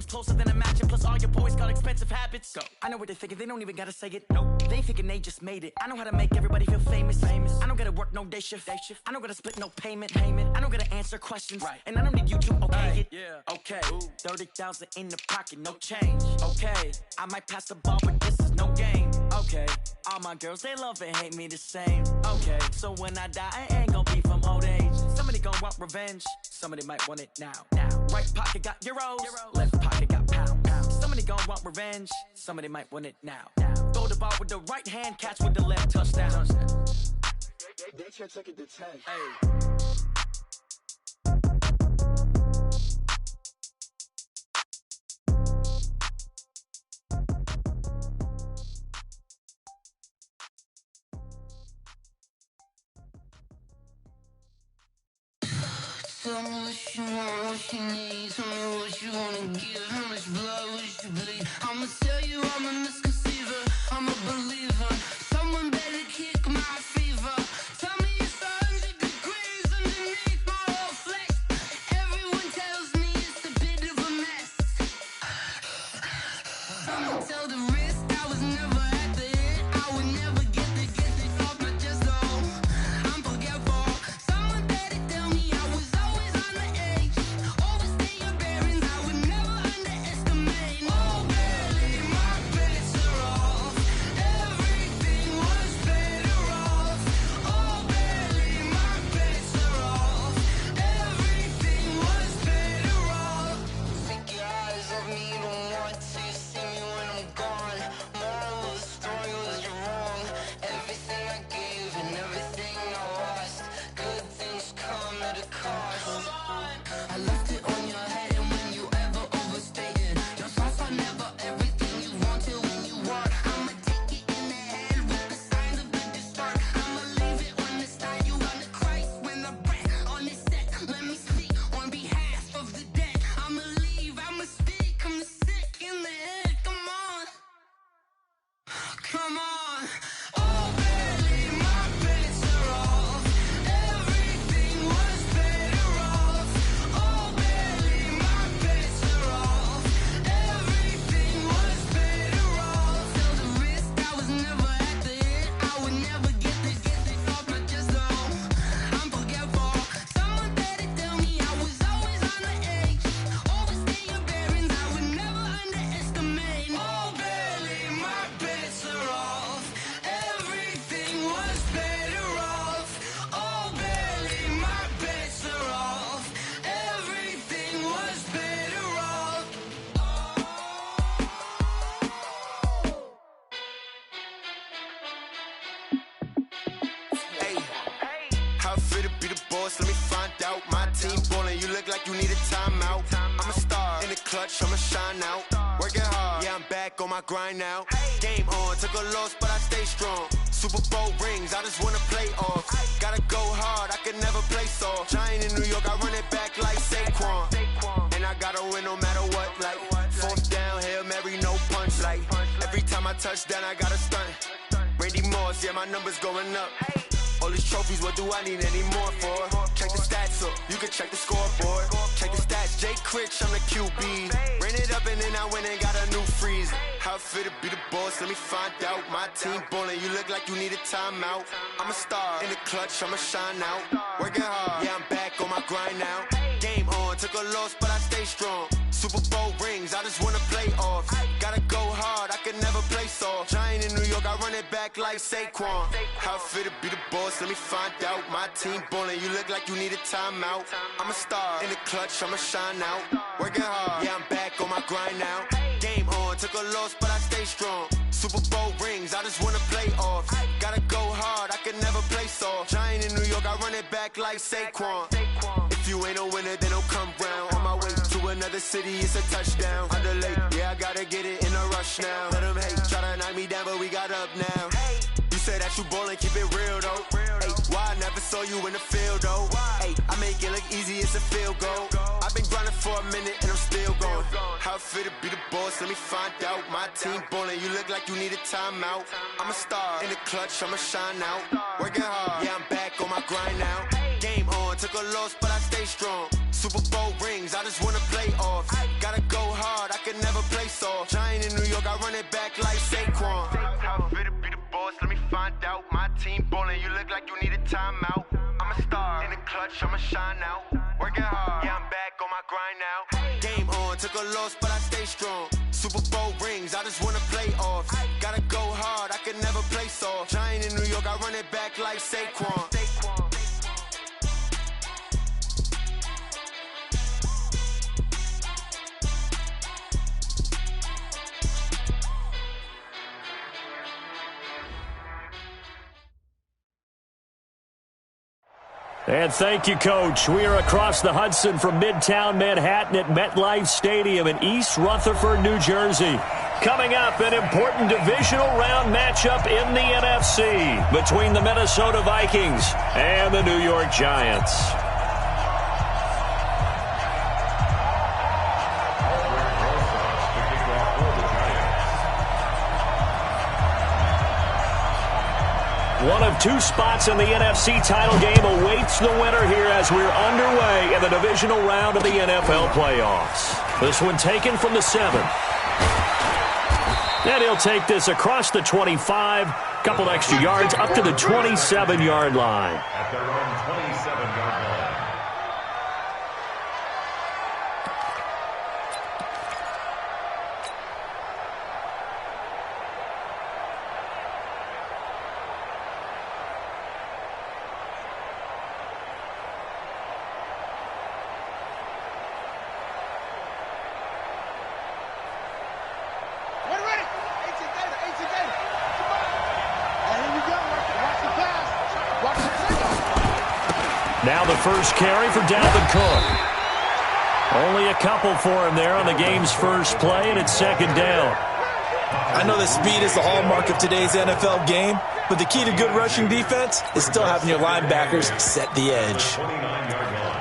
closer than imagine. Plus all your boys got expensive habits. Go. I know what they're thinking, they don't even gotta say it. Nope. They thinking they just made it. I know how to make everybody feel famous. I don't gotta work no day shift. I don't gotta split no payment. I don't gotta answer questions. Right. And I don't need you to okay it. Yeah. Okay. 30,000 in the pocket, no change. Okay. I might pass the ball, but this is no game. Okay. All my girls, they love and hate me the same. Okay. So when I die, I ain't gon' be from old age. Somebody gon' want revenge. Somebody might want it now. Right pocket got euros. Left pocket got pounds. Somebody gon' want revenge. Somebody might want it now. Throw the ball with the right hand, catch with the left, touchdown. They can't take it to 10. Hey. Tell me what you want, what you need. Tell me what you wanna give. How much blood would you bleed? I'ma tell you I'm a misconceiver, I'm a believer. Someone better kick my fever. Tell me it's 100 degrees underneath my whole flesh. Everyone tells me it's a bit of a mess. I'ma tell the risk I was never at the hit. I would never get it off my chest though. I'm forgetful. Someone better tell me I was always on the edge. Overstay your bearings, I would never underestimate. Oh, barely, my bets are off. Everything was better off. Oh, barely, my bets are off. Everything was better off. Take your eyes off me, don't want to see me when I'm gone. Moral of the story was you're wrong. Everything I gave and everything I lost. Good things come at a cost. I left it on your head, and when you ever overstated, your thoughts are never everything you wanted when you want. I'ma take it in the head with the signs of the distort. I'ma leave it on the side. You on the Christ when the breath on this set. Let me speak on behalf of the dead. I'ma leave, I'ma speak. I'm the sick in the head. Come on, come on. Oh, barely, my bets are off. Everything was better off. Oh, barely, my bets are off. Everything was better off. Tell the risk I was never at the hit. I would never get it off my chest though. I'm forgetful. Someone better tell me I was always on the edge. Overstay your bearings, I would never underestimate. Oh, barely, my bets are off. Everything was better off. Oh, barely, my bets are off. Everything was better off. Hey, how it feel to be the boss? Let me find out. My team ballin', you look like you need a timeout. I'm a star in the clutch, I'ma shine out. Working hard, yeah, I'm back on my grind now. Game on, took a loss, but I stay strong. Super Bowl rings, I just wanna play off. Gotta go hard, I can never play soft. Giant in New York, I run it back like Saquon. And I gotta win no matter what, like fourth down, Hail Mary, no punch. Like every time I touch down, I gotta stunt. Randy Moss, yeah, my numbers going up. All these trophies, what do I need any more for? Check the stats up, you can check the scoreboard. Check the stats, Jay Critch, I'm the QB. Ran it up and then I went and got a new freeze. How it feel to be the boss, let me find out. My team ballin', you look like you need a timeout. I'm a star in the clutch, I'ma shine out. Working hard, yeah, I'm back on my grind now. Game on, took a loss, but I stay strong. Super Bowl rings, I just wanna play off. Gotta go hard, I can never play soft. Giant in New York, I run it back like Saquon. How it feel to be the boss, let me find out. My team ballin', you look like you need a timeout. I'm a star in the clutch, I'ma shine out. Working hard, yeah, I'm back on my grind now. Game on, took a loss, but I stay strong. Super Bowl rings, I just wanna play off. Gotta go hard, I can never play soft. Giant in New York, I run it back like Saquon. If you ain't a winner, then don't come round. On my way to another city, it's a touchdown. Underlay, yeah, I gotta get it in a rush now. Let them hate, try to knock me down, but we got up now. You say that you ballin', keep it real though. Ay, why I never saw you in the field though? Ay, I make it look easy, it's a field goal. I've been grinding for a minute and I'm still going. How it feel to be the boss, let me find out. My team ballin', you look like you need a timeout. I'm a star in the clutch, I'ma shine out. Working hard, yeah, I'm back on my grind now. Game on, took a loss, but I stay strong. Super Bowl rings, I just wanna play off. Gotta go hard, I can face off. Giant in New York, I run it back like Saquon. How fit to be the boss, let me find out. My team ballin', you look like you need a timeout. I'm a star, in the clutch, I'ma shine out. Working hard, yeah, I'm back on my grind now. Game on, took a loss, but I stay strong. Super Bowl rings, I just wanna play off. Gotta go hard, I can never play soft. Giant in New York, I run it back like Saquon. And thank you, Coach. We are across the Hudson from Midtown Manhattan at MetLife Stadium in East Rutherford, New Jersey. Coming up, an important divisional round matchup in the NFC between the Minnesota Vikings and the New York Giants. One of two spots in the NFC title game awaits the winner here as we're underway in the divisional round of the NFL playoffs. This one taken from the 7. And he'll take this across the 25, couple extra yards up to the 27-yard line. At their own 27-yard line. Now the first carry for Dalvin Cook. Only a couple for him there on the game's first play, and it's second down. I know that speed is the hallmark of today's NFL game, but the key to good rushing defense is still having your linebackers set the edge. 29-yard line.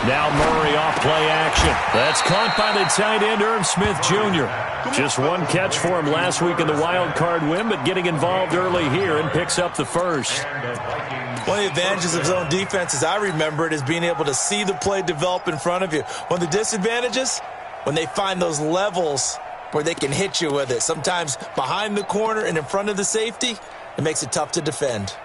Now Murray off play action. That's caught by the tight end, Irv Smith Jr. Just one catch for him last week in the wild card win, but getting involved early here and picks up the first. One of the advantages of zone defense, as I remember it, is being able to see the play develop in front of you. One of the disadvantages, when they find those levels where they can hit you with it, sometimes behind the corner and in front of the safety, it makes it tough to defend.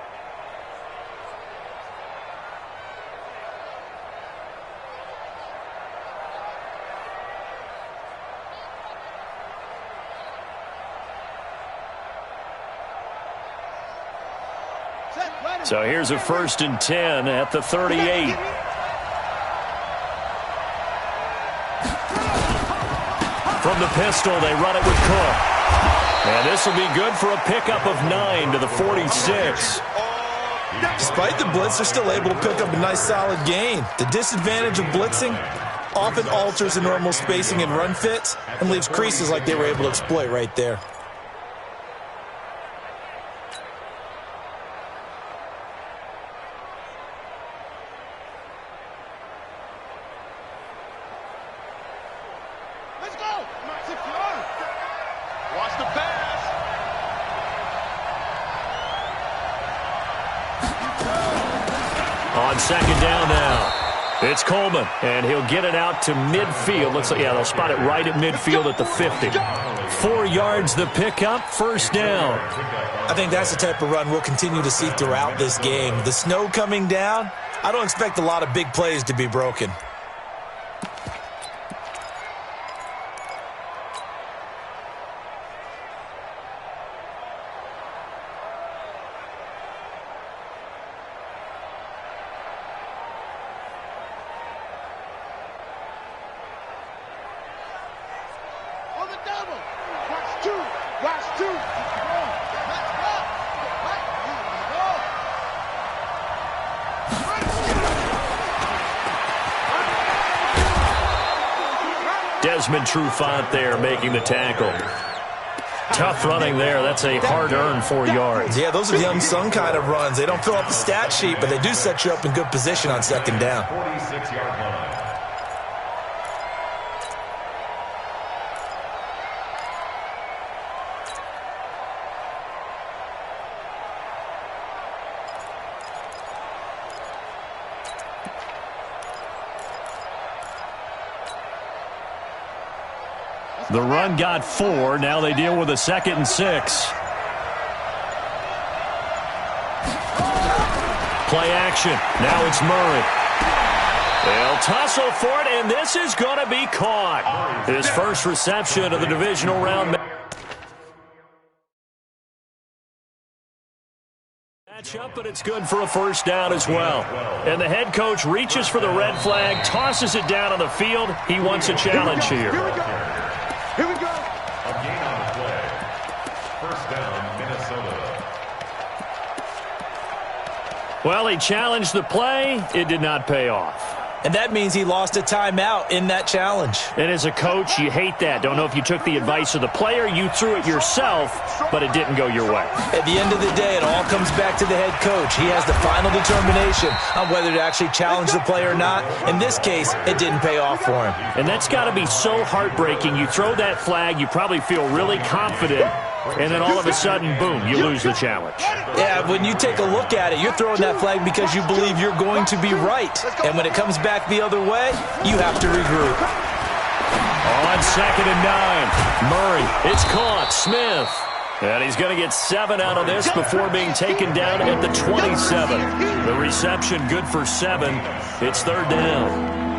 So here's a 1st and 10 at the 38. From the pistol, they run it with Cook. And this will be good for a pickup of 9 to the 46. Despite the blitz, they're still able to pick up a nice solid gain. The disadvantage of blitzing often alters the normal spacing and run fits and leaves creases like they were able to exploit right there. On second down now, it's Coleman, and he'll get it out to midfield. Looks like, yeah, they'll spot it right at midfield at the 50. 4 yards the pickup, first down. I think that's the type of run we'll continue to see throughout this game. The snow coming down, I don't expect a lot of big plays to be broken. Desmond Trufant there making the tackle. Tough running there. That's a hard-earned 4 yards. Yeah, those are the unsung kind of runs. They don't fill up the stat sheet, but they do set you up in good position on second down. 46-yard line. The run got 4. Now they deal with a 2nd and 6. Play action. Now it's Murray. They'll tussle for it, and this is going to be caught. His first reception of the divisional round matchup, but it's good for a first down as well. And the head coach reaches for the red flag, tosses it down on the field. He wants a challenge here. Here we go. A gain on the play. First down, Minnesota. Well, he challenged the play. It did not pay off. And that means he lost a timeout in that challenge. And as a coach, you hate that. Don't know if you took the advice of the player. You threw it yourself, but it didn't go your way. At the end of the day, it all comes back to the head coach. He has the final determination on whether to actually challenge the play or not. In this case, it didn't pay off for him. And that's got to be so heartbreaking. You throw that flag, you probably feel really confident, and then all of a sudden, boom, you lose the challenge. Yeah, when you take a look at it, you're throwing that flag because you believe you're going to be right. And when it comes back the other way, you have to regroup. On 2nd and 9, Murray, it's caught, Smith. And he's going to get 7 out of this before being taken down at the 27. The reception good for 7. It's 3rd down.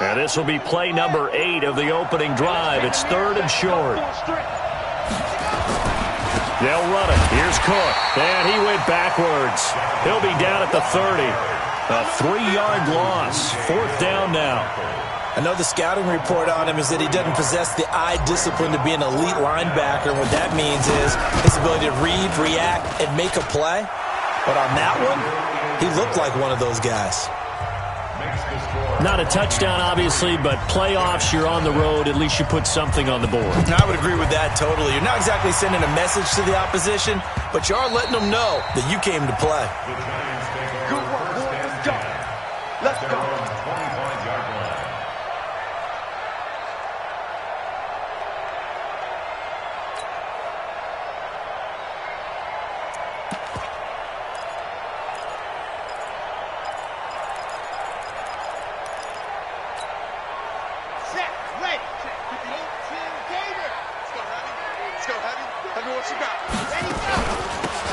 And this will be play number 8 of the opening drive. It's 3rd and short. They'll run it. Here's Cook. And he went backwards. He'll be down at the 30. A 3-yard loss. 4th down now. I know the scouting report on him is that he doesn't possess the eye discipline to be an elite linebacker. What that means is his ability to read, react, and make a play. But on that one, he looked like one of those guys. Not a touchdown, obviously, but playoffs, you're on the road. At least you put something on the board. I would agree with that totally. You're not exactly sending a message to the opposition, but you are letting them know that you came to play. Good work, boys. Go. Let's go. 25-yard line.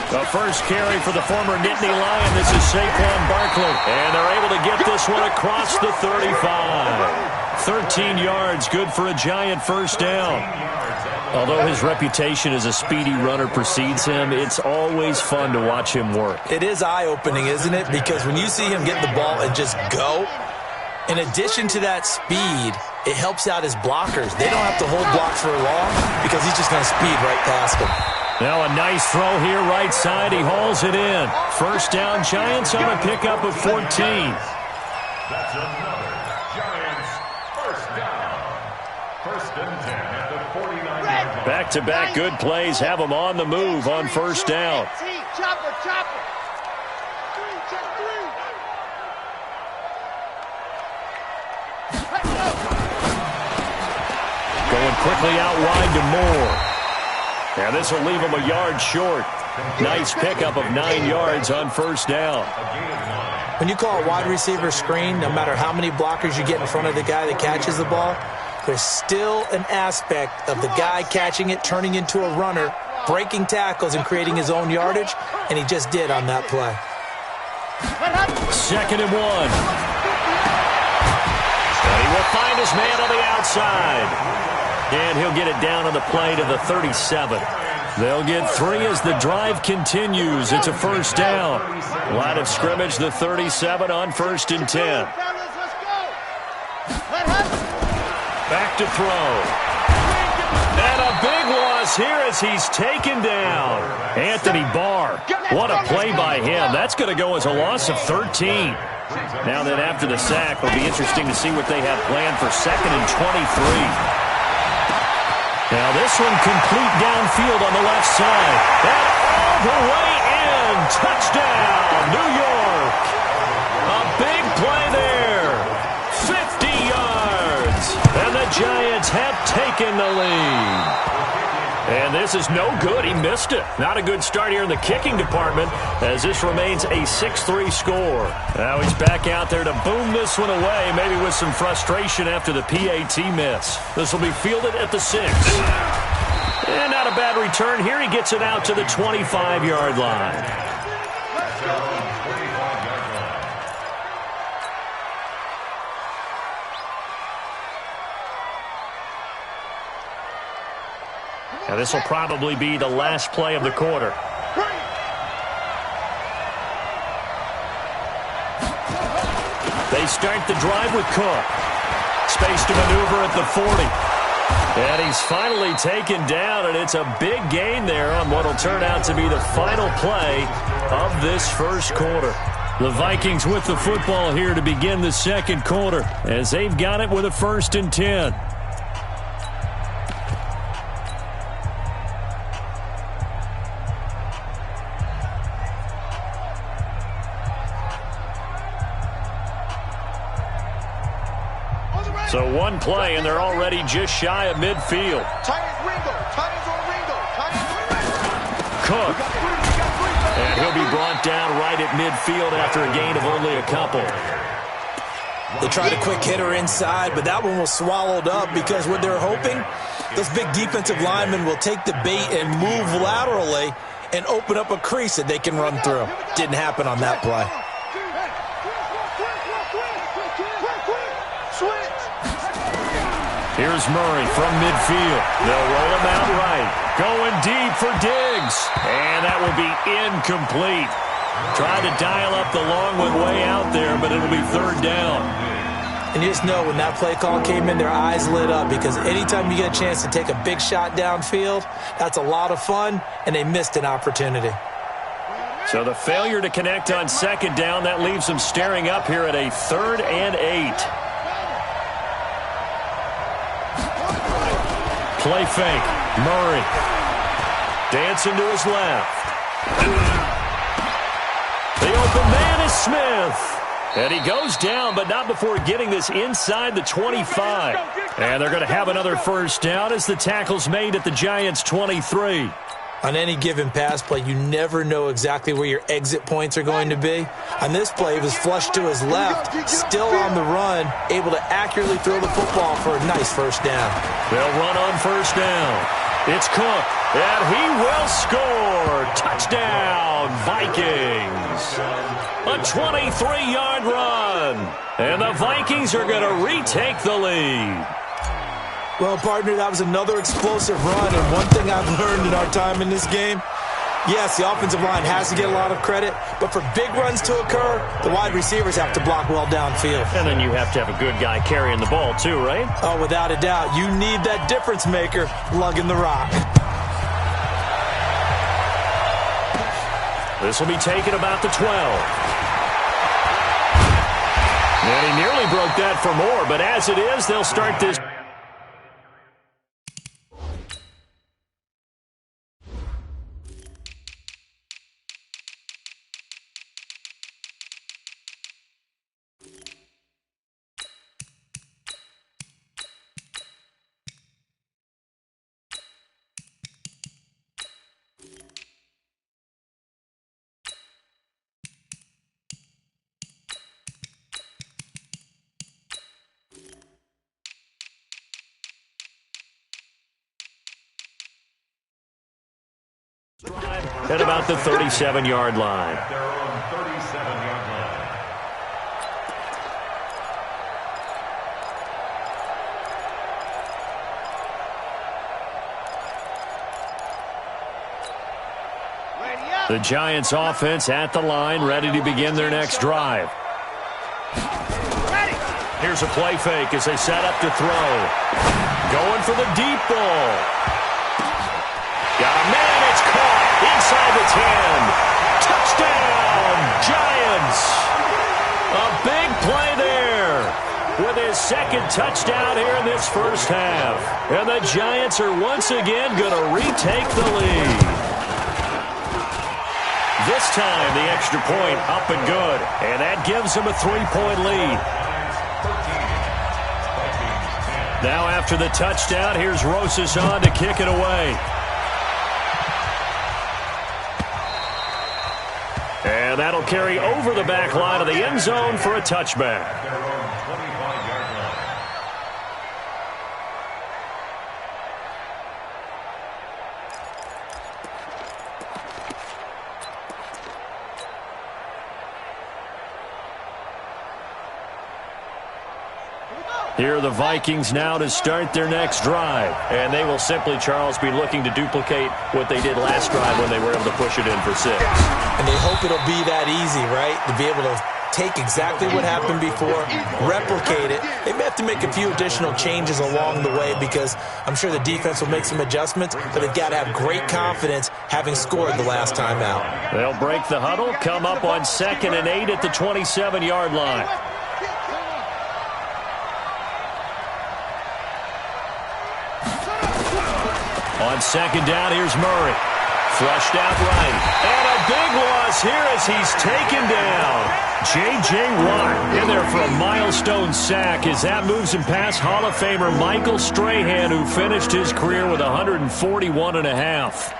The first carry for the former Nittany Lion. This is Saquon Barkley. And they're able to get this one across the 35. 13 yards, good for a giant first down. Although his reputation as a speedy runner precedes him, it's always fun to watch him work. It is eye-opening, isn't it? Because when you see him get the ball and just go, in addition to that speed, it helps out his blockers. They don't have to hold blocks for long because he's just going to speed right past them. Now a nice throw here right side. He hauls it in. First down, Giants on a pickup of 14. That's another Giants first down. 1st and 10 at the 49-yard line. Back-to-back good plays have them on the move on first down. Chopper, chopper. Going quickly out wide to Moore. And this will leave him a yard short. Nice pickup of 9 yards on first down. When you call a wide receiver screen, no matter how many blockers you get in front of the guy that catches the ball, there's still an aspect of the guy catching it, turning into a runner, breaking tackles and creating his own yardage, and he just did on that play. 2nd and 1. And he will find his man on the outside. And he'll get it down on the play to the 37. They'll get 3 as the drive continues. It's a first down. Line of scrimmage, the 37 on 1st and 10. Back to throw. And a big loss here as he's taken down. Anthony Barr. What a play by him. That's going to go as a loss of 13. Now then, after the sack, it'll be interesting to see what they have planned for 2nd and 23. Now this one complete downfield on the left side. And all the way in. Touchdown, New York. A big play there. 50 yards. And the Giants have taken the lead. And this is no good. He missed it. Not a good start here in the kicking department as this remains a 6-3 score. Now he's back out there to boom this one away, maybe with some frustration after the PAT miss. This will be fielded at the 6. And not a bad return here. He gets it out to the 25-yard line. Now this will probably be the last play of the quarter. They start the drive with Cook. Space to maneuver at the 40. And he's finally taken down, and it's a big gain there on what will turn out to be the final play of this first quarter. The Vikings with the football here to begin the second quarter as they've got it with a 1st and 10. So one play, and they're already just shy of midfield. Cook. And he'll be brought down right at midfield after a gain of only a couple. They tried a quick hitter inside, but that one was swallowed up because what they're hoping, those big defensive linemen will take the bait and move laterally and open up a crease that they can run through. Didn't happen on that play. Here's Murray from midfield. They'll roll him out right. Going deep for Diggs. And that will be incomplete. Tried to dial up the long one way out there, but it'll be 3rd down. And you just know when that play call came in, their eyes lit up because anytime you get a chance to take a big shot downfield, that's a lot of fun, and they missed an opportunity. So the failure to connect on 2nd down, that leaves them staring up here at a 3rd and 8. Play fake. Murray. Dancing to his left. The open man is Smith. And he goes down, but not before getting this inside the 25. And they're going to have another 1st down as the tackle's made at the Giants' 23. On any given pass play, you never know exactly where your exit points are going to be. On this play, he was flushed to his left, still on the run, able to accurately throw the football for a nice 1st down. They'll run on 1st down. It's Cook, and he will score. Touchdown, Vikings. A 23-yard run. And the Vikings are going to retake the lead. Well, partner, that was another explosive run, and one thing I've learned in our time in this game, yes, the offensive line has to get a lot of credit, but for big runs to occur, the wide receivers have to block well downfield. And then you have to have a good guy carrying the ball too, right? Oh, without a doubt. You need that difference maker lugging the rock. This will be taken about the 12. And he nearly broke that for more, but as it is, they'll start this. At about the 37-yard line. They're on 37-yard line. The Giants offense at the line, ready to begin their next drive. Here's a play fake as they set up to throw. Going for the deep ball. Got a man, it's caught inside the 10. Touchdown, Giants. A big play there with his second touchdown here in this first half. And the Giants are once again going to retake the lead. This time, the extra point up and good. And that gives them a 3-point lead. Now after the touchdown, here's Rosas on to kick it away. And that'll carry over the back line of the end zone for a touchback. Here are the Vikings now to start their next drive. And they will simply, Charles, be looking to duplicate what they did last drive when they were able to push it in for 6. And they hope it'll be that easy, right? To be able to take exactly what happened before, replicate it. They may have to make a few additional changes along the way because I'm sure the defense will make some adjustments, but they've got to have great confidence having scored the last time out. They'll break the huddle, come up on 2nd and 8 at the 27-yard line. On 2nd down, here's Murray. Flushed out right. And a big loss here as he's taken down. J.J. Watt in there for a milestone sack as that moves him past Hall of Famer Michael Strahan, who finished his career with 141.5.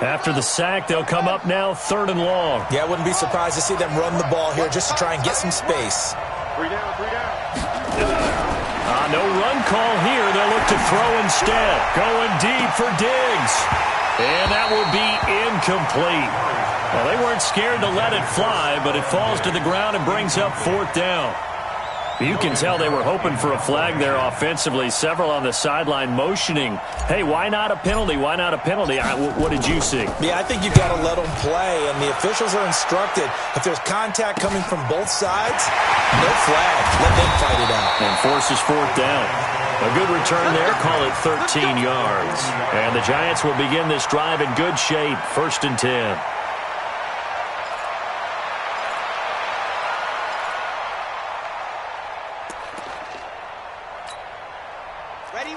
After the sack, they'll come up now 3rd and long. Yeah, I wouldn't be surprised to see them run the ball here just to try and get some space. 3 down, 3 down. No run call here. They'll look to throw instead. Going deep for Diggs. And that will be incomplete. Well, they weren't scared to let it fly, but it falls to the ground and brings up 4th down. You can tell they were hoping for a flag there offensively. Several on the sideline motioning, hey, why not a penalty? Why not a penalty? What did you see? Yeah, I think you've got to let them play, and the officials are instructed. If there's contact coming from both sides, no flag. Let them fight it out. And forces 4th down. A good return there. Call it 13 yards. And the Giants will begin this drive in good shape. 1st and 10. Ready,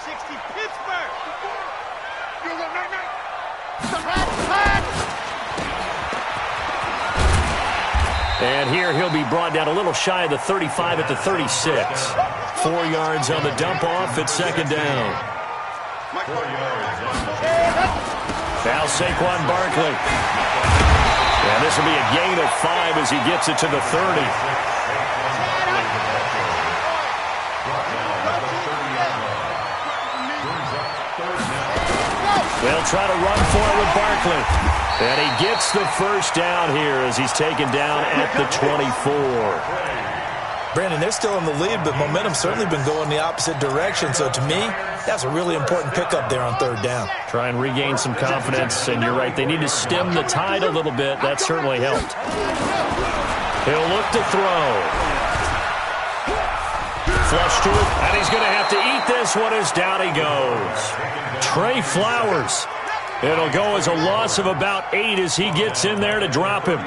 60 Pittsburgh. And here he'll be brought down a little shy of the 35 at the 36. 4 yards on the dump off at 2nd down. Now Saquon Barkley. And this will be a gain of 5 as he gets it to the 30. They'll try to run for it with Barkley. And he gets the 1st down here as he's taken down at the 24. Brandon, they're still in the lead, but momentum's certainly been going the opposite direction. So to me, that's a really important pickup there on 3rd down. Try and regain some confidence, and you're right. They need to stem the tide a little bit. That certainly helped. He'll look to throw. Flush to it, and he's going to have to eat this one as down he goes. Trey Flowers. It'll go as a loss of about 8 as he gets in there to drop him.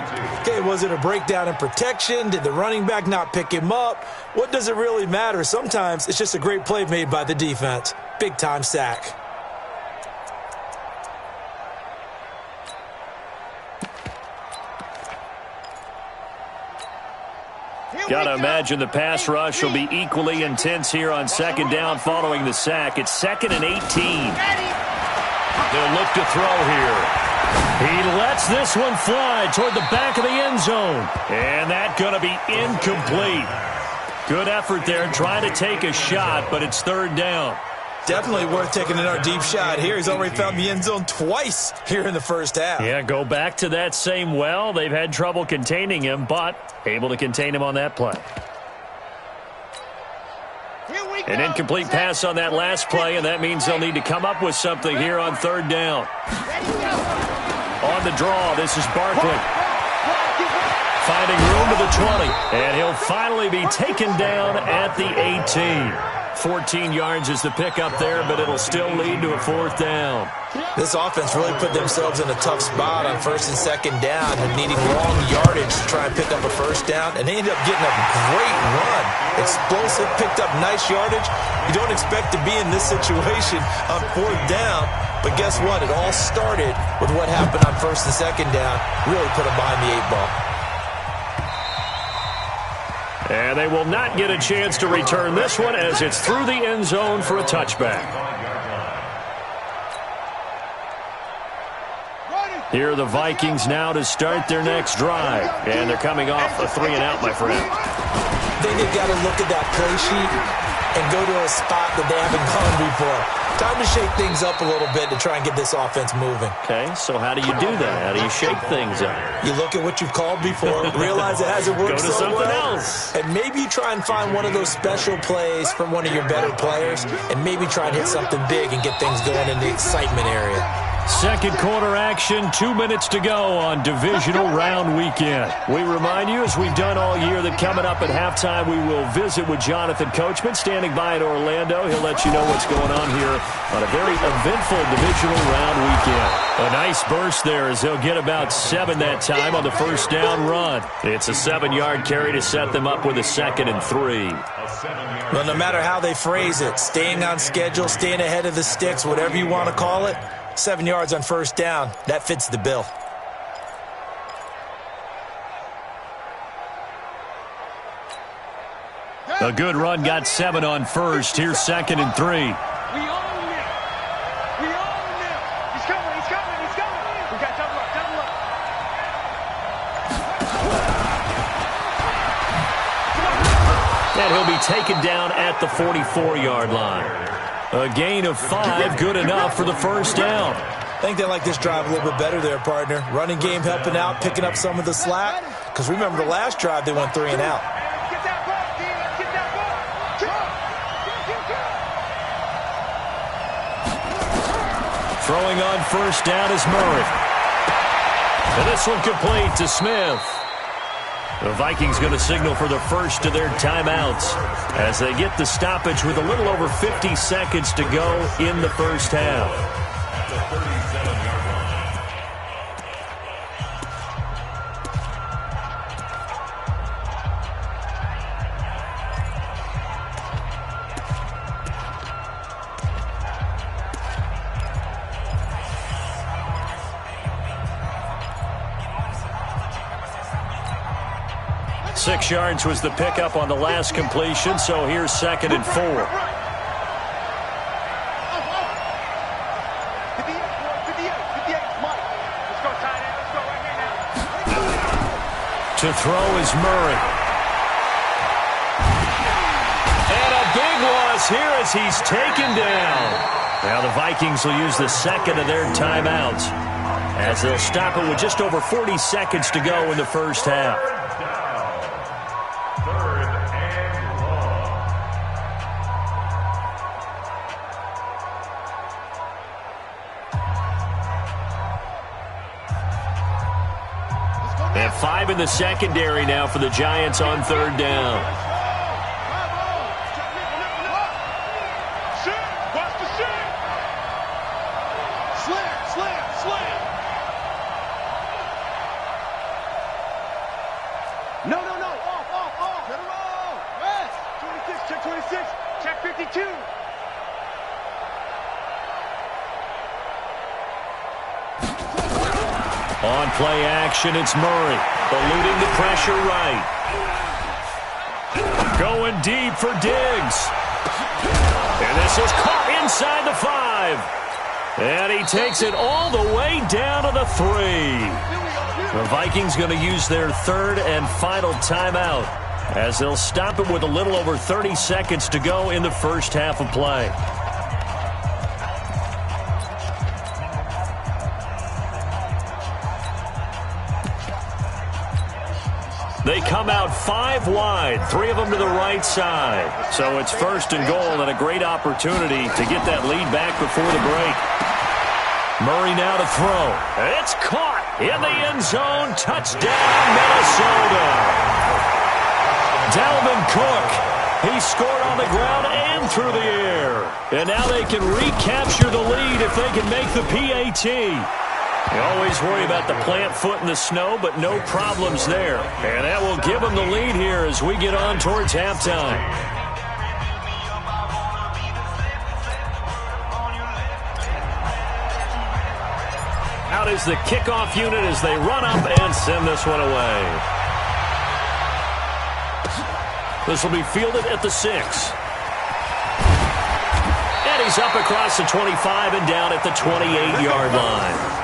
Okay, was it a breakdown in protection? Did the running back not pick him up? What does it really matter? Sometimes it's just a great play made by the defense. Big-time sack. Got to imagine the pass rush will be equally intense here on 2nd down following the sack. It's 2nd and 18. They'll look to throw here. He lets this one fly toward the back of the end zone. And that's going to be incomplete. Good effort there trying to take a shot, but it's 3rd down. Definitely worth taking another deep shot here. He's already found the end zone twice here in the first half. Yeah, go back to that same well. They've had trouble containing him, but able to contain him on that play. An incomplete pass on that last play, and that means they'll need to come up with something here on third down. On the draw, this is Barkley. Finding room to the 20, and he'll finally be taken down at the 18. 14 yards is the pickup there, but it'll still lead to a fourth down. This offense really put themselves in a tough spot on first and second down and needing long yardage to try and pick up a first down, and they ended up getting a great run. Explosive, picked up nice yardage. You don't expect to be in this situation on fourth down, but guess what? It all started with what happened on first and second down. Really put them behind the 8 ball. And they will not get a chance to return this one as it's through the end zone for a touchback. Here are the Vikings now to start their next drive. And they're coming off a 3-and-out, my friend. I think they've got to look at that play sheet and go to a spot that they haven't gone before. Time to shake things up a little bit to try and get this offense moving. Okay, so how do you do that? How do you shake things up? You look at what you've called before, realize it hasn't worked Go to so something well, else. and maybe you try and find one of those special plays from one of your better players, and maybe try and hit something big and get things going in the excitement area. Second quarter action, 2 minutes to go on divisional round weekend. We remind you, as we've done all year, that coming up at halftime, we will visit with Jonathan Coachman, standing by in Orlando. He'll let you know what's going on here on a very eventful divisional round weekend. A nice burst there as they'll get about 7 that time on the first down run. It's a 7-yard carry to set them up with a 2nd and 3. Well, no matter how they phrase it, staying on schedule, staying ahead of the sticks, whatever you want to call it, 7 yards on first down, that fits the bill. A good run got 7 on first. Here's 2nd and 3. We own him. We own him. He's coming. He's coming. He's coming. We got double up. Double up. And he'll be taken down at the 44-yard line. A gain of 5, good enough for the first down. I think they like this drive a little bit better there, partner. Running game helping out, picking up some of the slack. Because remember the last drive, they went 3-and-out. Get that ball, D. Let's get that ball. Throwing on first down is Murray. And this one complete to Smith. The Vikings going to signal for the first of their timeouts as they get the stoppage with a little over 50 seconds to go in the first half. The 37-yard line. 6 yards was the pickup on the last completion, so here's 2nd and 4. To throw is Murray. And a big loss here as he's taken down. Now the Vikings will use the second of their timeouts as they'll stop it with just over 40 seconds to go in the first half. And 5 in the secondary now for the Giants on third down. No. Off. Get it roll. Rest. 26, check 26. Check 52. On play action, it's Murray, eluding the pressure right. Going deep for Diggs. And this is caught inside the 5. And he takes it all the way down to the 3. The Vikings going to use their third and final timeout as they'll stop it with a little over 30 seconds to go in the first half of play. They come out 5 wide, 3 of them to the right side. So it's 1st and goal and a great opportunity to get that lead back before the break. Murray now to throw. It's caught in the end zone. Touchdown, Minnesota. Dalvin Cook. He scored on the ground and through the air. And now they can recapture the lead if they can make the PAT. You always worry about the plant foot in the snow, but no problems there. And that will give them the lead here as we get on towards halftime. Out is the kickoff unit as they run up and send this one away. This will be fielded at the 6. And he's up across the 25 and down at the 28-yard line.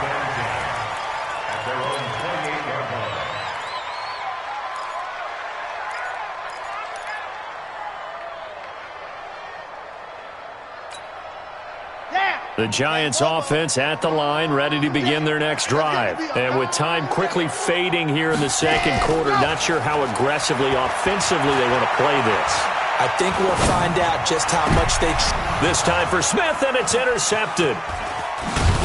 The Giants offense at the line, ready to begin their next drive. And with time quickly fading here in the second quarter, not sure how aggressively, offensively they want to play this. I think we'll find out just how much they... This time for Smith, and it's intercepted.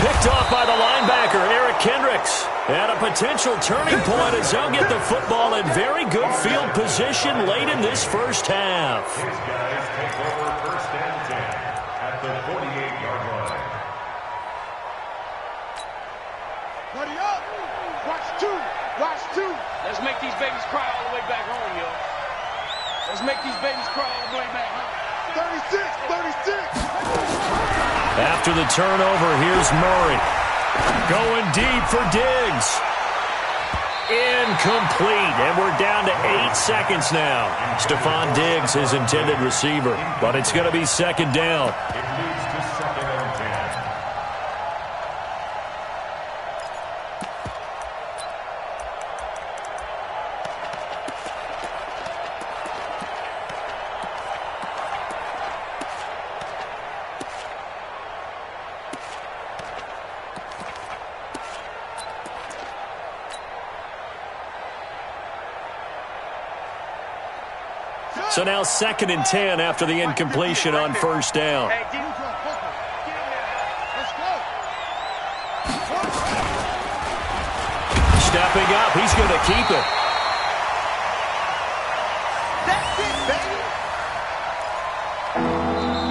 Picked off by the linebacker, Eric Kendricks. At a potential turning point as they'll get the football in very good field position late in this first half. These guys take over 1st and 10 at the 48-yard line. Buddy up. Watch 2. Watch 2. Let's make these babies cry all the way back home, yo. Let's make these babies cry all the way back home. 36. After the turnover, here's Murray. Going deep for Diggs. Incomplete, and we're down to 8 seconds now. Stephon Diggs, his intended receiver, but it's going to be 2nd down. It leads to 2nd and 10. So now 2nd and 10 after the incompletion on 1st down. Stepping up, he's going to keep it.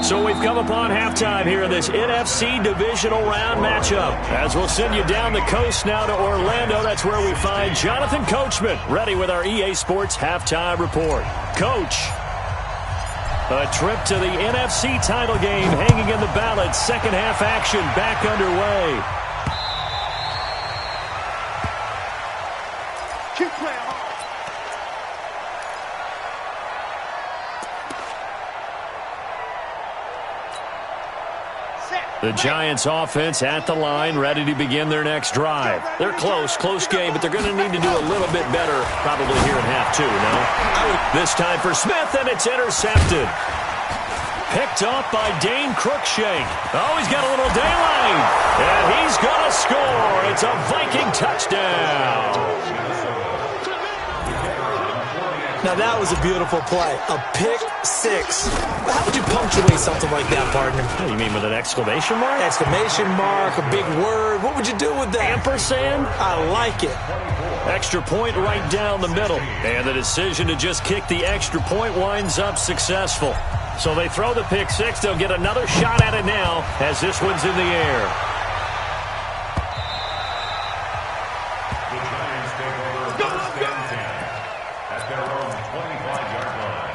So we've come upon halftime here in this NFC divisional round matchup. As we'll send you down the coast now to Orlando, that's where we find Jonathan Coachman, ready with our EA Sports halftime report. Coach, a trip to the NFC title game hanging in the balance. Second half action back underway. Keep playing hard. The Giants offense at the line, ready to begin their next drive. They're close game, but they're going to need to do a little bit better probably here in half 2, no? This time for Smith, and it's intercepted. Picked off by Dane Cruikshank. Oh, he's got a little daylight, and he's going to score. It's a Viking touchdown. Now, that was a beautiful play. A pick 6. How would you punctuate something like that, partner? Oh, you mean with an exclamation mark? Exclamation mark, a big word. What would you do with that? Ampersand? I like it. Extra point right down the middle. And the decision to just kick the extra point winds up successful. So they throw the pick 6. They'll get another shot at it now as this one's in the air. The Giants take over 1st and 10 at their own 25-yard line.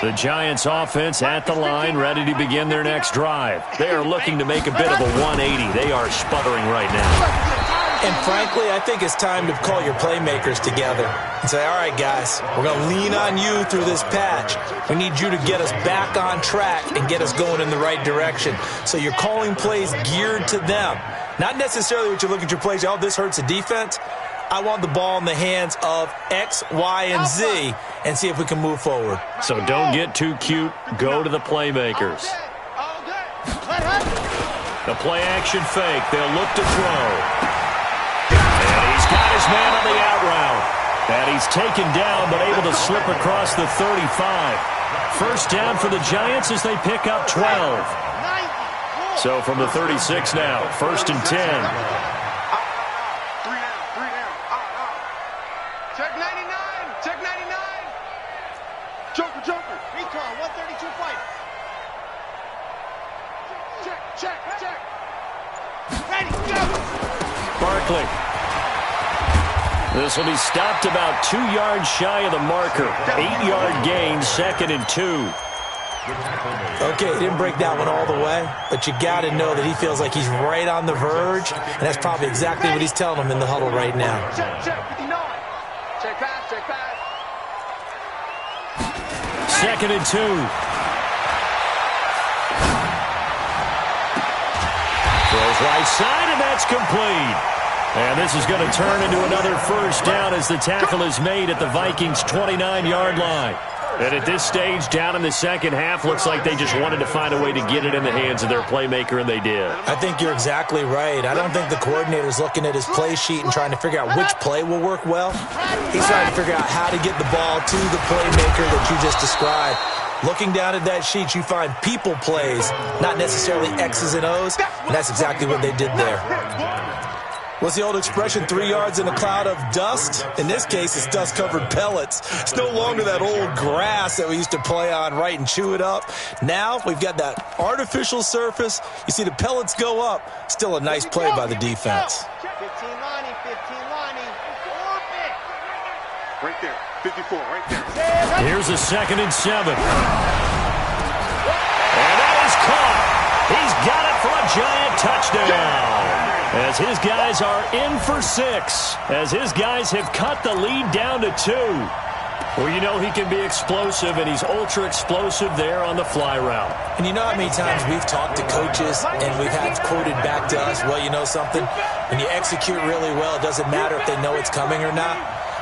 The Giants offense at the line, ready to begin their next drive. They are looking to make a bit of a 180. They are sputtering right now. And frankly, I think it's time to call your playmakers together and say, all right, guys, we're going to lean on you through this patch. We need you to get us back on track and get us going in the right direction. So you're calling plays geared to them. Not necessarily what you look at your plays, oh, this hurts the defense. I want the ball in the hands of X, Y, and Z and see if we can move forward. So don't get too cute. Go to the playmakers. The play action fake. They'll look to throw. And he's got his man on the out route. And he's taken down but able to slip across the 35. First down for the Giants as they pick up 12. So from the 36 now, 1st and 10. Three down. Check 99. Check 99. Joker. Recon, 132 fight. Check. Ready, go. Barkley. This will be stopped about 2 yards shy of the marker. 8-yard gain, 2nd and 2. Okay, he didn't break that one all the way, but you got to know that he feels like he's right on the verge, and that's probably exactly what he's telling him in the huddle right now. Check, 59. Check pass. 2nd and 2. Throws right side, and that's complete. And this is going to turn into another first down as the tackle is made at the Vikings' 29-yard line. And at this stage, down in the second half, looks like they just wanted to find a way to get it in the hands of their playmaker, and they did. I think you're exactly right. I don't think the coordinator's looking at his play sheet and trying to figure out which play will work well. He's trying to figure out how to get the ball to the playmaker that you just described. Looking down at that sheet, you find people plays, not necessarily X's and O's, and that's exactly what they did there. What's the old expression, 3 yards in a cloud of dust? In this case, it's dust-covered pellets. It's no longer that old grass that we used to play on, right, and chew it up. Now we've got that artificial surface. You see the pellets go up. Still a nice play by the defense. 15 lining. Right there. 54, right there. Here's a 2nd and 7. And that is caught. He's got it for a Giant touchdown. As his guys are in for 6. As his guys have cut the lead down to 2. Well, you know he can be explosive, and he's ultra-explosive there on the fly route. And you know how many times we've talked to coaches and we've had quoted back to us, well, you know something? When you execute really well, it doesn't matter if they know it's coming or not.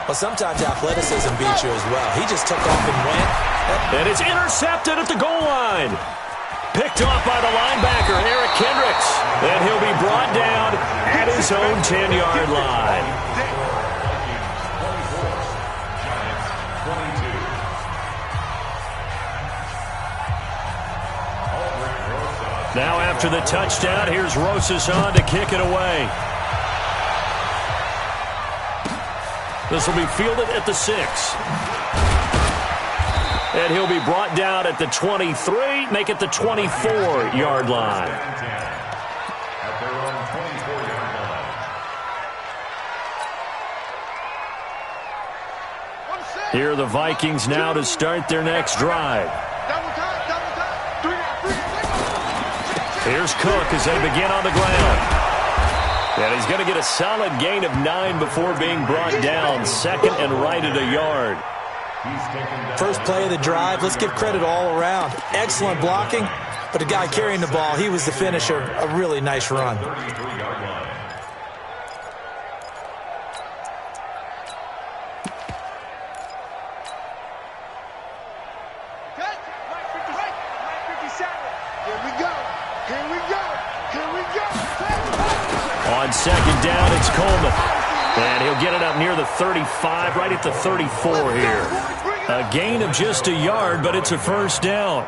Well, sometimes athleticism beats you as well. He just took off and went. And it's intercepted at the goal line. Picked off by the linebacker, Eric Kendricks. And he'll be brought down at his own 10-yard line. Now after the touchdown, here's Rosas on to kick it away. This will be fielded at the 6. And he'll be brought down at the 23, make it the 24-yard line. At their own 24-yard line. Here are the Vikings now to start their next drive. Double time. Here's Cook as they begin on the ground. And he's going to get a solid gain of 9 before being brought down. 2nd and right at a yard. First play of the drive, let's give credit all around. Excellent blocking, but the guy carrying the ball, he was the finisher. A really nice run. On 2nd down, it's Coleman. And he'll get it up near the 35, right at the 34 here. A gain of just a yard, but it's a first down.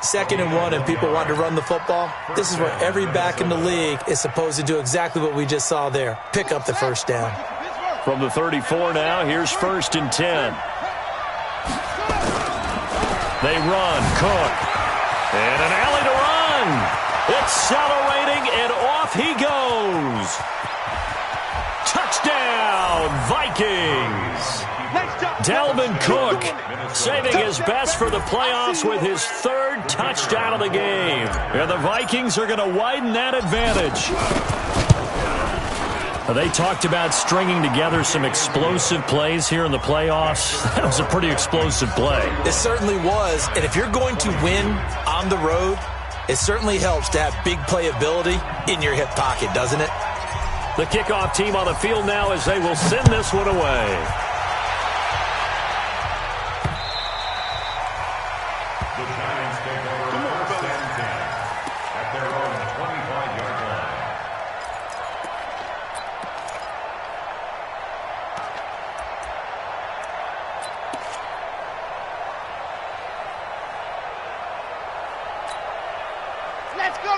2nd and 1, and people want to run the football. This is where every back in the league is supposed to do exactly what we just saw there. Pick up the first down. From the 34 now, here's 1st and 10. They run, Cook. And an alley to run. Accelerating, and off he goes. Touchdown, Vikings. Dalvin Cook saving his best for the playoffs with his 3rd touchdown of the game. And the Vikings are going to widen that advantage. They talked about stringing together some explosive plays here in the playoffs. That was a pretty explosive play. It certainly was. And if you're going to win on the road, it certainly helps to have big playability in your hip pocket, doesn't it? The kickoff team on the field now as they will send this one away. The Giants take over first and 10 at their own 25-yard line.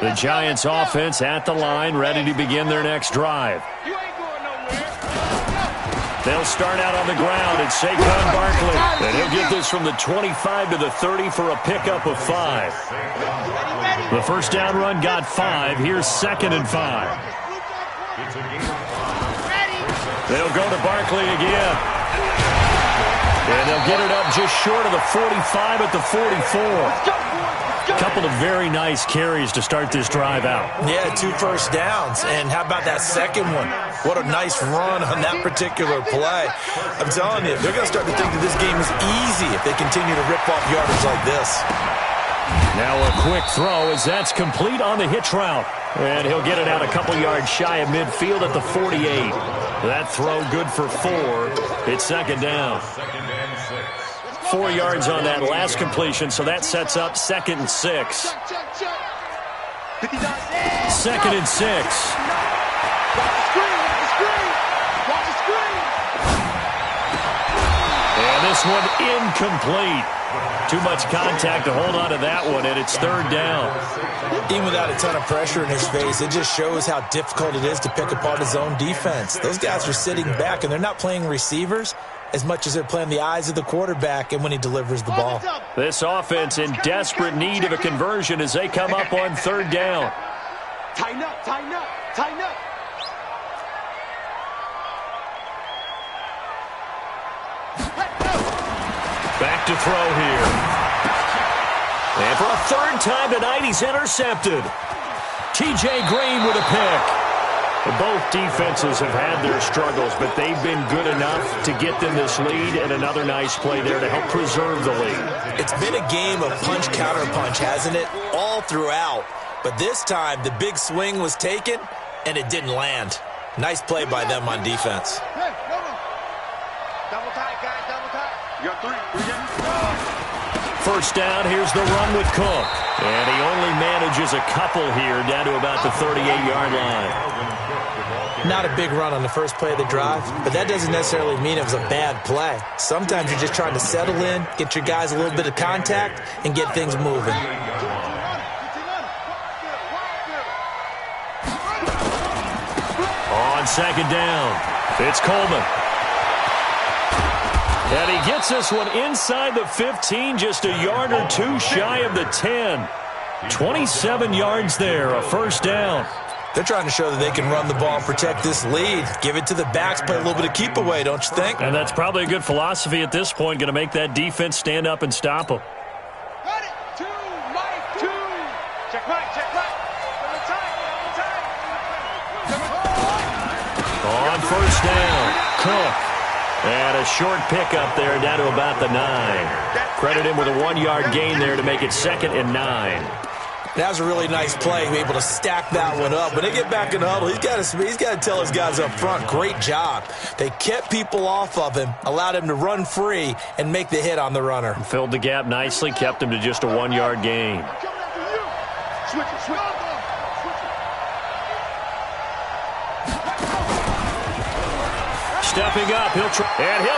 The Giants offense at the line, ready to begin their next drive. You ain't going nowhere. They'll start out on the ground at Saquon Barkley. And he'll get this from the 25 to the 30 for a pickup of 5. The first down run got 5. Here's 2nd and 5. They'll go to Barkley again. And they'll get it up just short of the 45 at the 44. Couple of very nice carries to start this drive out. Yeah, 2 first downs. And how about that second one? What a nice run on that particular play. I'm telling you, they're going to start to think that this game is easy if they continue to rip off yardage like this. Now a quick throw as that's complete on the hitch route. And he'll get it out a couple yards shy of midfield at the 48. That throw good for 4. It's 2nd down. 4 yards on that last completion, so that sets up 2nd and 6. 2nd and 6. And this one incomplete. Too much contact to hold on to that one, and it's 3rd down. Even without a ton of pressure in his face, it just shows how difficult it is to pick apart his own defense. Those guys are sitting back, and they're not playing receivers as much as they're playing the eyes of the quarterback and when he delivers the ball. This offense in desperate need of a conversion as they come up on 3rd down. Tighten up, tighten up, tighten up. Back to throw here. And for a 3rd time tonight, he's intercepted. T.J. Green with a pick. Both defenses have had their struggles, but they've been good enough to get them this lead, and another nice play there to help preserve the lead. It's been a game of punch-counter-punch, hasn't it? All throughout. But this time, the big swing was taken, and it didn't land. Nice play by them on defense. Hey, double tight, guys, double tight. You got 3 down. First down, here's the run with Cook. And he only manages a couple here down to about the 38-yard line. Not a big run on the first play of the drive, but that doesn't necessarily mean it was a bad play. Sometimes you're just trying to settle in, get your guys a little bit of contact, and get things moving. On 2nd down, it's Coleman. And he gets this one inside the 15, just a yard or 2 shy of the 10. 27 yards there, a first down. They're trying to show that they can run the ball and protect this lead. Give it to the backs, play a little bit of keep away, don't you think? And that's probably a good philosophy at this point, going to make that defense stand up and stop them. Got it. 2, Mike, 2. Check right, check right. Double tight, double tight. On first down, Cook. And a short pickup there down to about the 9. Credit him with a 1-yard gain there to make it 2nd and 9. That was a really nice play, to be able to stack that one up. When they get back in the huddle, he's got to tell his guys up front, great job. They kept people off of him, allowed him to run free, and make the hit on the runner. Filled the gap nicely, kept him to just a 1-yard gain. Switch it, switch it. Stepping up, he'll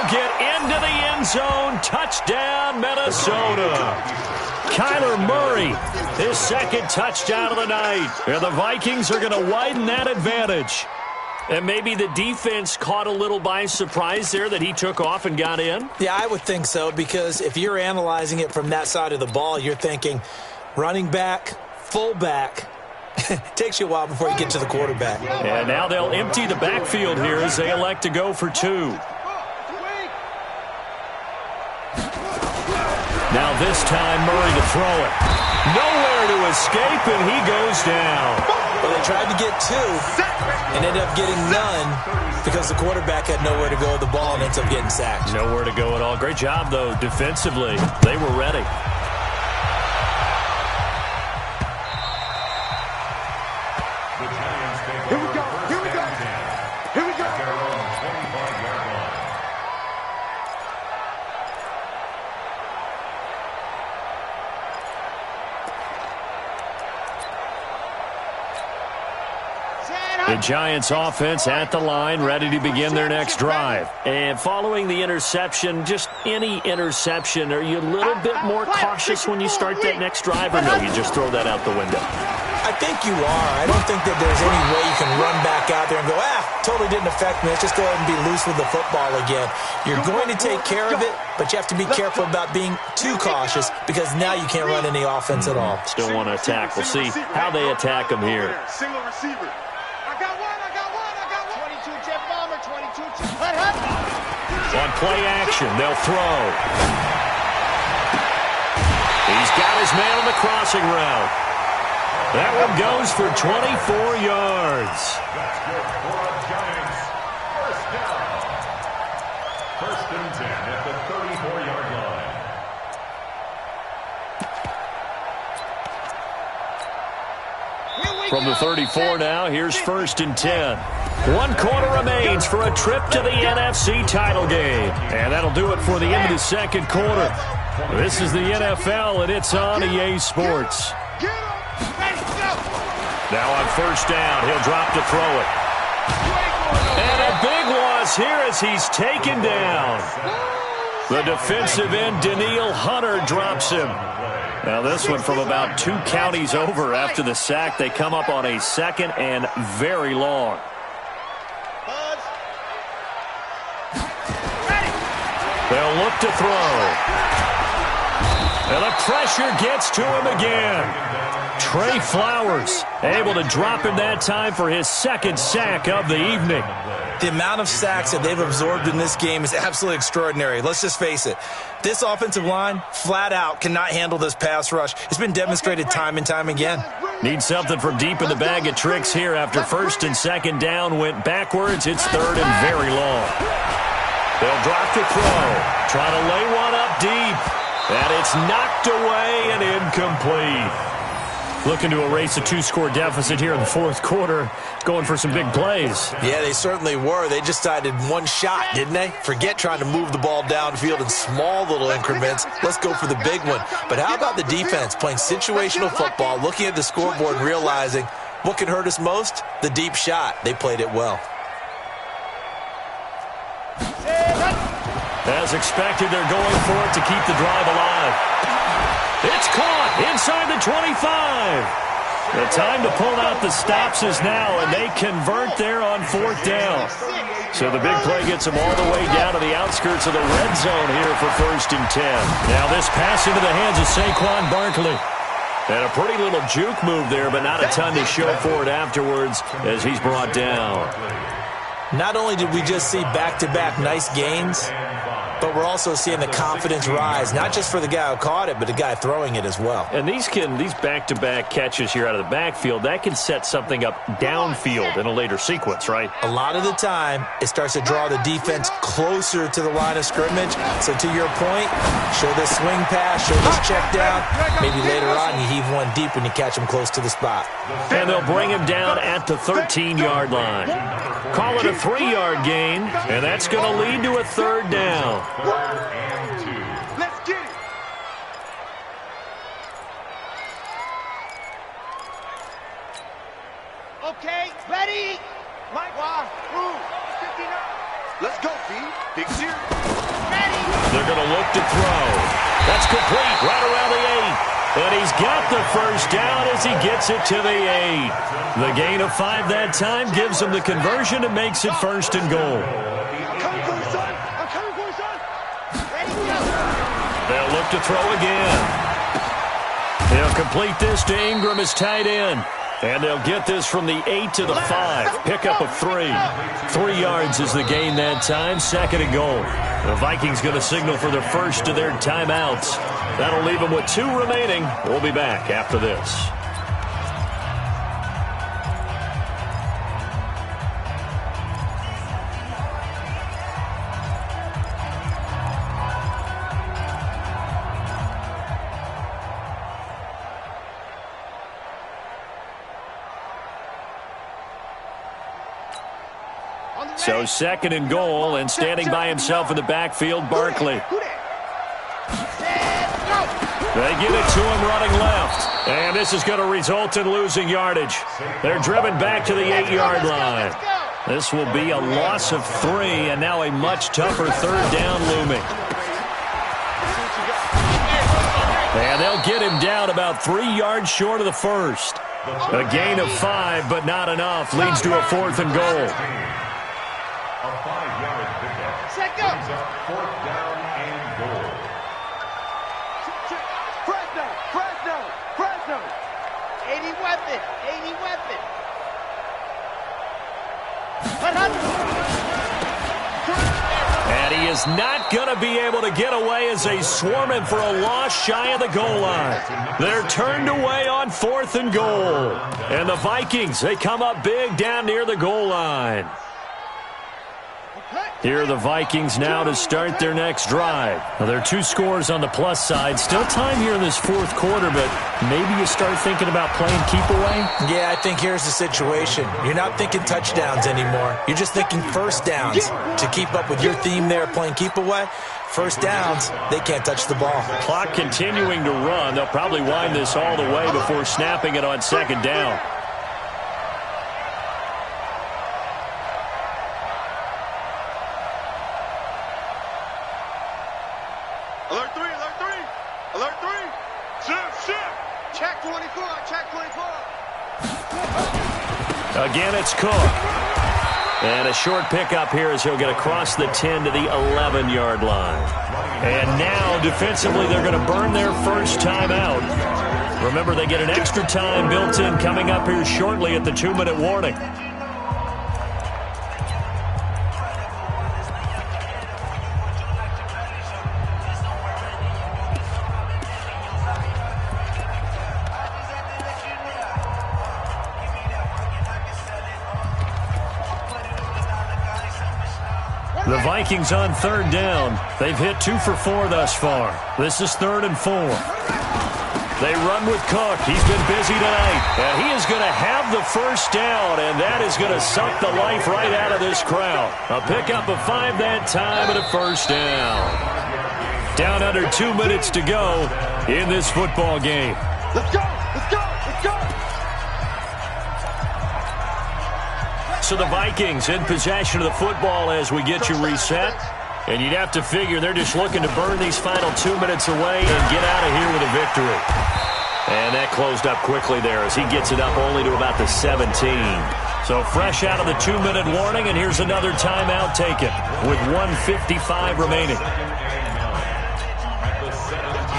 get into the end zone. Touchdown, Minnesota. Kyler Murray, his 2nd touchdown of the night. And the Vikings are going to widen that advantage. And maybe the defense caught a little by surprise there that he took off and got in? Yeah, I would think so, because if you're analyzing it from that side of the ball, you're thinking running back, fullback. Takes you a while before you get to the quarterback. And now they'll empty the backfield here as they elect to go for 2. Now this time, Murray to throw it. Nowhere to escape, and he goes down. Well, they tried to get 2 and ended up getting none because the quarterback had nowhere to go with the ball and ends up getting sacked. Nowhere to go at all. Great job, though, defensively. They were ready. Here we go, here we go. The Giants offense at the line, ready to begin their next drive. And following the interception, just any interception, are you a little bit more cautious when you start that next drive, or no, you just throw that out the window? I think you are. I don't think that there's any way you can run back out there and go, totally didn't affect me. Let's just go ahead and be loose with the football again. You're going to take care of it, but you have to be careful about being too cautious because now you can't run any offense at all. Still want to attack. We'll see how they attack him here. Single receiver. I got one. 22 jet bomber, 22 jet. On play action, they'll throw. He's got his man on the crossing route. That one goes for 24 yards. That's good for the Giants. First down. First and 10 at the 34-yard line. From the 34 now, here's first and 10. 1 quarter remains for a trip to the NFC title game. And that'll do it for the end of the second quarter. This is the NFL, and it's on EA Sports. Now on first down, he'll drop to throw it. And a big loss here as he's taken down. The defensive end, Daniil Hunter, drops him. Now this one from about 2 counties over after the sack. They come up on a second and very long. They'll look to throw. And the pressure gets to him again. Trey Flowers able to drop him that time for his second sack of the evening. The amount of sacks that they've absorbed in this game is absolutely extraordinary. Let's just face it. This offensive line, flat out, cannot handle this pass rush. It's been demonstrated time and time again. Need something from deep in the bag of tricks here after first and second down went backwards. It's third and very long. They'll drop to throw. Try to lay one up deep. And it's knocked away and incomplete. Looking to erase a 2-score deficit here in the fourth quarter. Going for some big plays. Yeah, they certainly were. They just decided one shot, didn't they? Forget trying to move the ball downfield in small little increments. Let's go for the big one. But how about the defense playing situational football, looking at the scoreboard and realizing what can hurt us most? The deep shot. They played it well. As expected, they're going for it to keep the drive alive. It's caught inside the 25. The time to pull out the stops is now, and they convert there on fourth down. So the big play gets them all the way down to the outskirts of the red zone here for first and 10. Now this pass into the hands of Saquon Barkley. And a pretty little juke move there, but not a ton to show for it afterwards as he's brought down. Not only did we just see back-to-back nice gains, but we're also seeing the confidence rise, not just for the guy who caught it, but the guy throwing it as well. And these back-to-back catches here out of the backfield, that can set something up downfield in a later sequence, right? A lot of the time, it starts to draw the defense closer to the line of scrimmage. So to your point, show this swing pass, show this check down. Maybe later on you heave one deep when you catch him close to the spot. And they'll bring him down at the 13-yard line. Call it a 3-yard gain, and that's going to lead to a third down. Third and 2. Let's get it. Okay, ready? Mike, move. 59. Let's go, B. Big zero. Ready. They're going to look to throw. That's complete right around the 8. And he's got the first down as he gets it to the 8. The gain of 5 that time gives him the conversion and makes it first and goal. I'm coming for you, son. I'm coming for you, son. Ready, go. They'll look to throw again. They'll complete this to Ingram as tight end. And they'll get this from the 8 to the 5. Pickup of 3. 3 yards is the gain that time. Second and goal. The Vikings going to signal for the first of their timeouts. That'll leave them with 2 remaining. We'll be back after this. So second and goal, and standing by himself in the backfield, Barkley. They get it to him running left. And this is going to result in losing yardage. They're driven back to the 8-yard line. This will be a loss of 3, and now a much tougher third down looming. And they'll get him down about 3 yards short of the first. A gain of 5, but not enough. Leads to a 4th and goal. A 5-yard pickup. Brings up 4th down and goal. Fresno. 80 weapon. And he is not going to be able to get away as they swarm him for a loss shy of the goal line. They're turned away on 4th and goal. And the Vikings, they come up big down near the goal line. Here are the Vikings now to start their next drive. Now, there are 2 scores on the plus side. Still time here in this 4th quarter, but maybe you start thinking about playing keep away? Yeah, I think here's the situation. You're not thinking touchdowns anymore. You're just thinking first downs. To keep up with your theme there, playing keep away, first downs, they can't touch the ball. Clock continuing to run. They'll probably wind this all the way before snapping it on 2nd down. Alert 3. Shift. Check 24. Again, it's Cook. And a short pickup here as he'll get across the 10 to the 11-yard line. And now, defensively, they're going to burn their first timeout. Remember, they get an extra time built in coming up here shortly at the 2-minute warning. The Vikings on 3rd down. They've hit 2 for 4 thus far. This is 3rd and 4. They run with Cook. He's been busy tonight. And he is going to have the first down, and that is going to suck the life right out of this crowd. A pickup of 5 that time and a first down. Down under 2 minutes to go in this football game. Let's go. So the Vikings in possession of the football as we get you reset. And you'd have to figure they're just looking to burn these final 2 minutes away and get out of here with a victory. And that closed up quickly there as he gets it up only to about the 17. So fresh out of the 2-minute warning, and here's another timeout taken with 1:55 remaining.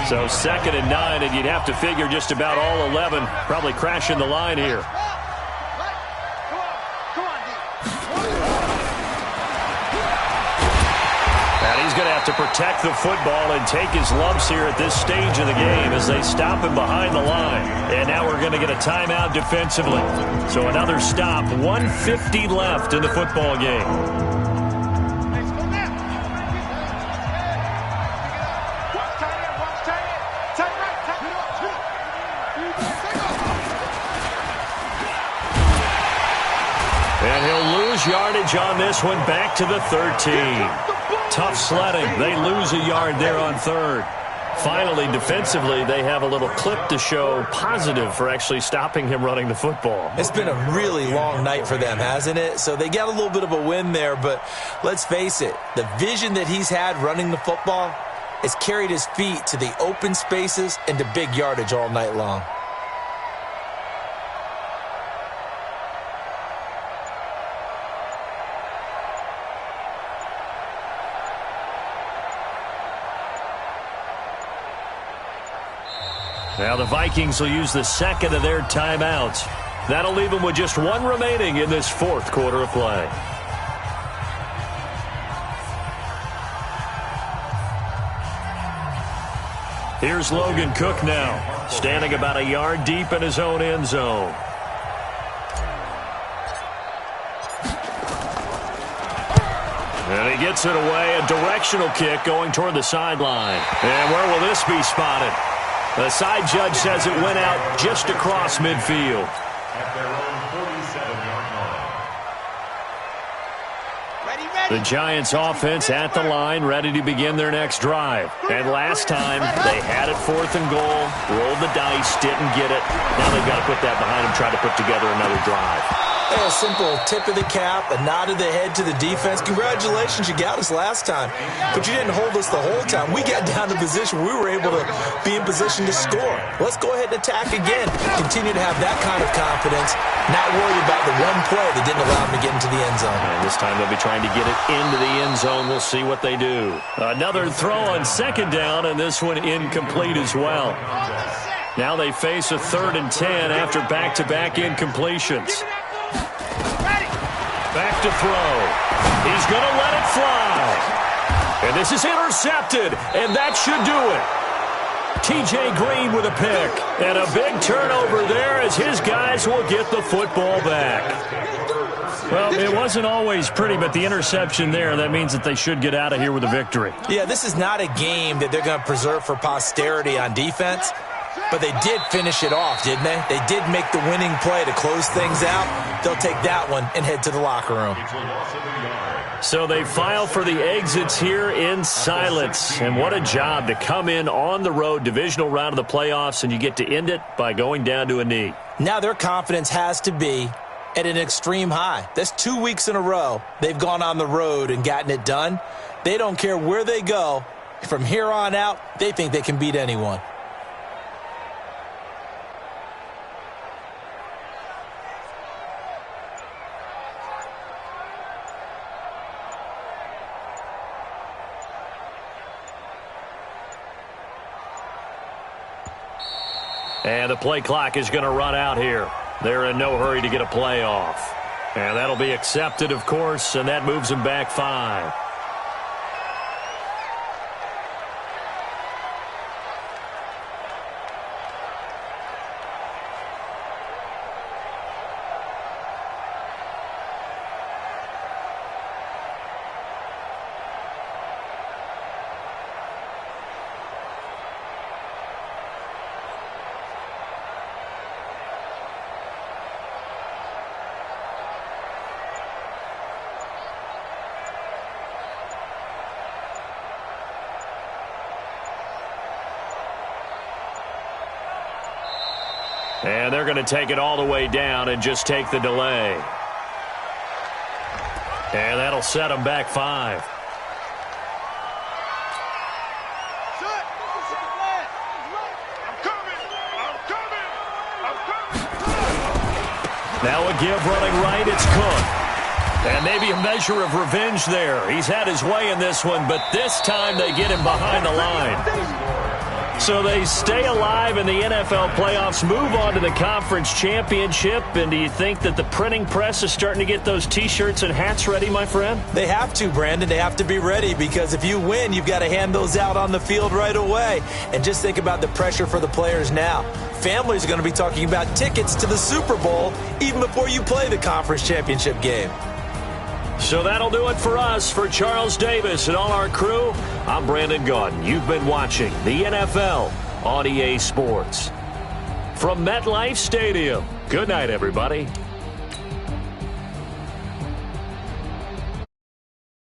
So 2nd and 9, and you'd have to figure just about all 11 probably crashing the line here. Going to have to protect the football and take his lumps here at this stage of the game as they stop him behind the line. And now we're going to get a timeout defensively. So another stop, 1:50 left in the football game. And he'll lose yardage on this one back to the 13. Tough sledding. They lose a yard there on 3rd. Finally, defensively, they have a little clip to show positive for actually stopping him running the football. It's been a really long night for them, hasn't it? So they got a little bit of a win there, but let's face it, the vision that he's had running the football has carried his feet to the open spaces and to big yardage all night long. Now the Vikings will use the 2nd of their timeouts. That'll leave them with just 1 remaining in this 4th quarter of play. Here's Logan Cook now, standing about a yard deep in his own end zone. And he gets it away, a directional kick going toward the sideline. And where will this be spotted? The side judge says it went out just across midfield. At their own 47-yard The Giants offense at the line, ready to begin their next drive. And last time, they had it 4th and goal, rolled the dice, didn't get it. Now they've got to put that behind them, try to put together another drive. A simple tip of the cap, a nod of the head to the defense. Congratulations, you got us last time. But you didn't hold us the whole time. We got down to position. We were able to be in position to score. Let's go ahead and attack again. Continue to have that kind of confidence, not worry about the one play that didn't allow them to get into the end zone. And this time they'll be trying to get it into the end zone. We'll see what they do. Another throw on 2nd down, and this one incomplete as well. Now they face a 3rd and 10 after back-to-back incompletions. Back to throw. He's going to let it fly. And this is intercepted, and that should do it. T.J. Green with a pick. And a big turnover there as his guys will get the football back. Well, it wasn't always pretty, but the interception there, that means that they should get out of here with a victory. Yeah, this is not a game that they're going to preserve for posterity on defense. But they did finish it off, didn't they? They did make the winning play to close things out. They'll take that one and head to the locker room. So they file for the exits here in silence. And what a job to come in on the road, divisional round of the playoffs, and you get to end it by going down to a knee. Now their confidence has to be at an extreme high. That's 2 weeks in a row they've gone on the road and gotten it done. They don't care where they go. From here on out, they think they can beat anyone. And the play clock is going to run out here. They're in no hurry to get a play off. And that'll be accepted, of course, and that moves them back 5. And they're going to take it all the way down and just take the delay. And that'll set them back 5. Now a give running right, it's Cook. And maybe a measure of revenge there. He's had his way in this one, but this time they get him behind the line. So they stay alive in the NFL playoffs, move on to the conference championship. And do you think that the printing press is starting to get those T-shirts and hats ready, my friend? They have to, Brandon. They have to be ready because if you win, you've got to hand those out on the field right away. And just think about the pressure for the players now. Families are going to be talking about tickets to the Super Bowl even before you play the conference championship game. So that'll do it for us. For Charles Davis and all our crew, I'm Brandon Gaudin. You've been watching the NFL on EA Sports. From MetLife Stadium, good night, everybody.